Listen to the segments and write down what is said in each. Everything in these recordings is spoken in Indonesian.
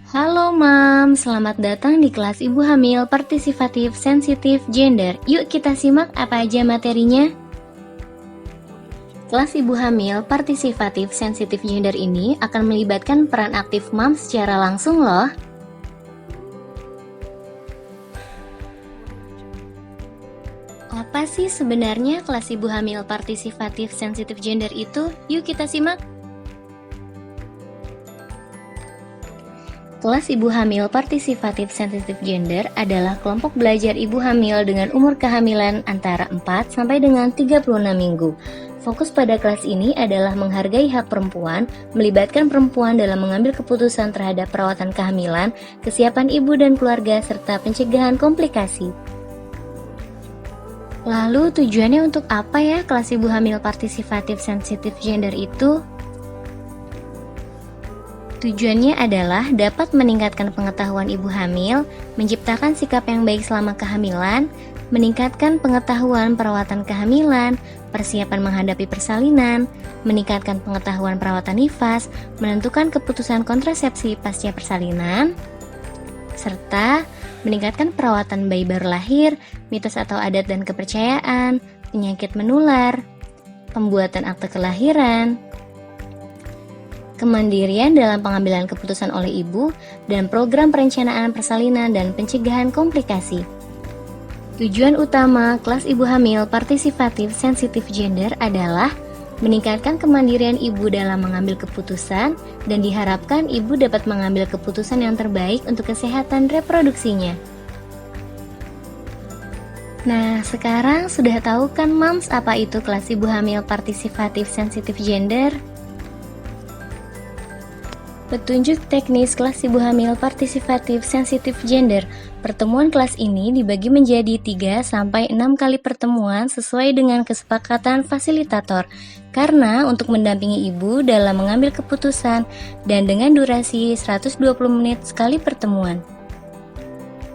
Halo Mam, selamat datang di kelas Ibu Hamil Partisipatif Sensitif Gender. Yuk kita simak apa aja materinya. Kelas Ibu Hamil Partisipatif Sensitif Gender ini akan melibatkan peran aktif Mam secara langsung loh. Apa sih sebenarnya kelas Ibu Hamil Partisipatif Sensitif Gender itu? Yuk kita simak. Kelas Ibu Hamil Partisipatif Sensitif Gender adalah kelompok belajar ibu hamil dengan umur kehamilan antara 4 sampai dengan 36 minggu. Fokus pada kelas ini adalah menghargai hak perempuan, melibatkan perempuan dalam mengambil keputusan terhadap perawatan kehamilan, kesiapan ibu dan keluarga, serta pencegahan komplikasi. Lalu tujuannya untuk apa ya kelas Ibu Hamil Partisipatif Sensitif Gender itu? Tujuannya adalah dapat meningkatkan pengetahuan ibu hamil, menciptakan sikap yang baik selama kehamilan, meningkatkan pengetahuan perawatan kehamilan, persiapan menghadapi persalinan, meningkatkan pengetahuan perawatan nifas, menentukan keputusan kontrasepsi pasca persalinan, serta meningkatkan perawatan bayi baru lahir, mitos atau adat dan kepercayaan, penyakit menular, pembuatan akte kelahiran, kemandirian dalam pengambilan keputusan oleh ibu, dan program perencanaan persalinan dan pencegahan komplikasi. Tujuan utama kelas ibu hamil partisipatif sensitif gender adalah meningkatkan kemandirian ibu dalam mengambil keputusan dan diharapkan ibu dapat mengambil keputusan yang terbaik untuk kesehatan reproduksinya. Nah, sekarang sudah tahu kan Mams apa itu kelas ibu hamil partisipatif sensitif gender? Petunjuk teknis kelas ibu hamil partisipatif sensitif gender. Pertemuan kelas ini dibagi menjadi 3-6 kali pertemuan sesuai dengan kesepakatan fasilitator. Karena untuk mendampingi ibu dalam mengambil keputusan dan dengan durasi 120 menit sekali pertemuan.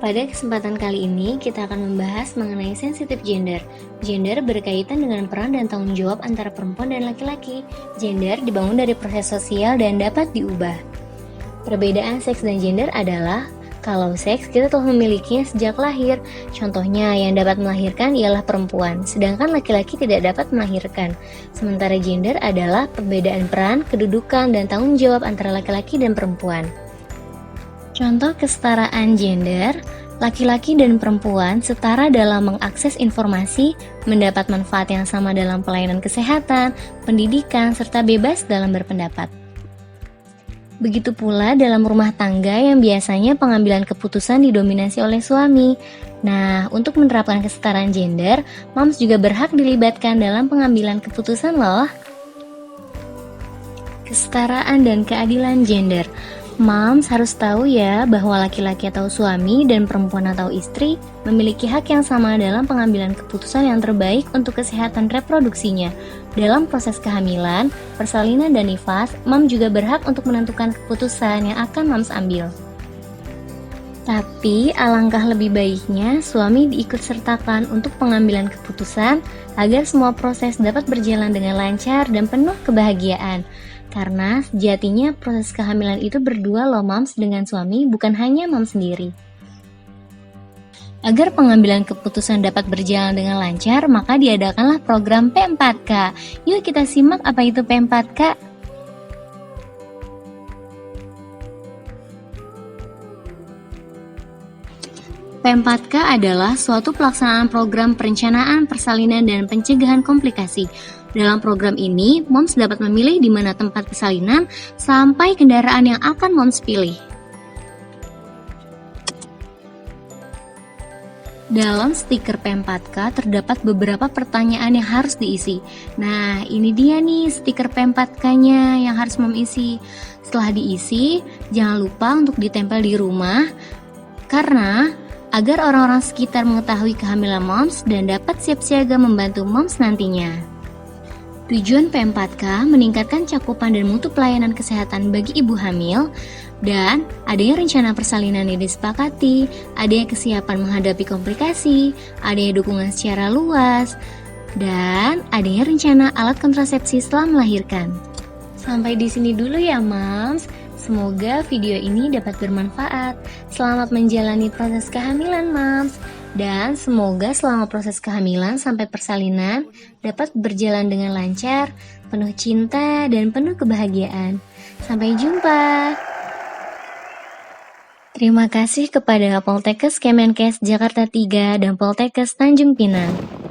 Pada kesempatan kali ini, kita akan membahas mengenai sensitif gender. Gender berkaitan dengan peran dan tanggung jawab antara perempuan dan laki-laki. Gender dibangun dari proses sosial dan dapat diubah. Perbedaan seks dan gender adalah, kalau seks kita telah memilikinya sejak lahir. Contohnya, yang dapat melahirkan ialah perempuan, sedangkan laki-laki tidak dapat melahirkan. Sementara gender adalah perbedaan peran, kedudukan, dan tanggung jawab antara laki-laki dan perempuan. Contoh kesetaraan gender, laki-laki dan perempuan setara dalam mengakses informasi, mendapat manfaat yang sama dalam pelayanan kesehatan, pendidikan, serta bebas dalam berpendapat. Begitu pula dalam rumah tangga yang biasanya pengambilan keputusan didominasi oleh suami. Nah, untuk menerapkan kesetaraan gender, Mams juga berhak dilibatkan dalam pengambilan keputusan loh. Kesetaraan dan keadilan gender. Mams harus tahu ya bahwa laki-laki atau suami dan perempuan atau istri memiliki hak yang sama dalam pengambilan keputusan yang terbaik untuk kesehatan reproduksinya. Dalam proses kehamilan, persalinan, dan nifas, Mams juga berhak untuk menentukan keputusan yang akan Mams ambil. Tapi alangkah lebih baiknya suami diikutsertakan untuk pengambilan keputusan agar semua proses dapat berjalan dengan lancar dan penuh kebahagiaan. Karena sejatinya proses kehamilan itu berdua loh Mams dengan suami, bukan hanya Mams sendiri. Agar pengambilan keputusan dapat berjalan dengan lancar, maka diadakanlah program P4K. Yuk kita simak apa itu P4K. P4K adalah suatu pelaksanaan program perencanaan, persalinan, dan pencegahan komplikasi. Dalam program ini, Moms dapat memilih di mana tempat persalinan sampai kendaraan yang akan Moms pilih. Dalam stiker P4K terdapat beberapa pertanyaan yang harus diisi. Nah, ini dia nih stiker P4K-nya yang harus Moms isi. Setelah diisi, jangan lupa untuk ditempel di rumah karena agar orang-orang sekitar mengetahui kehamilan Moms dan dapat siap siaga membantu Moms nantinya. Tujuan P4K meningkatkan cakupan dan mutu pelayanan kesehatan bagi ibu hamil, dan adanya rencana persalinan yang disepakati, adanya kesiapan menghadapi komplikasi, adanya dukungan secara luas, dan adanya rencana alat kontrasepsi setelah melahirkan. Sampai di sini dulu ya Mams. Semoga video ini dapat bermanfaat. Selamat menjalani proses kehamilan, Mams. Dan semoga selama proses kehamilan sampai persalinan dapat berjalan dengan lancar, penuh cinta, dan penuh kebahagiaan. Sampai jumpa. Terima kasih kepada Poltekkes Kemenkes Jakarta 3 dan Poltekkes Tanjung Pinang.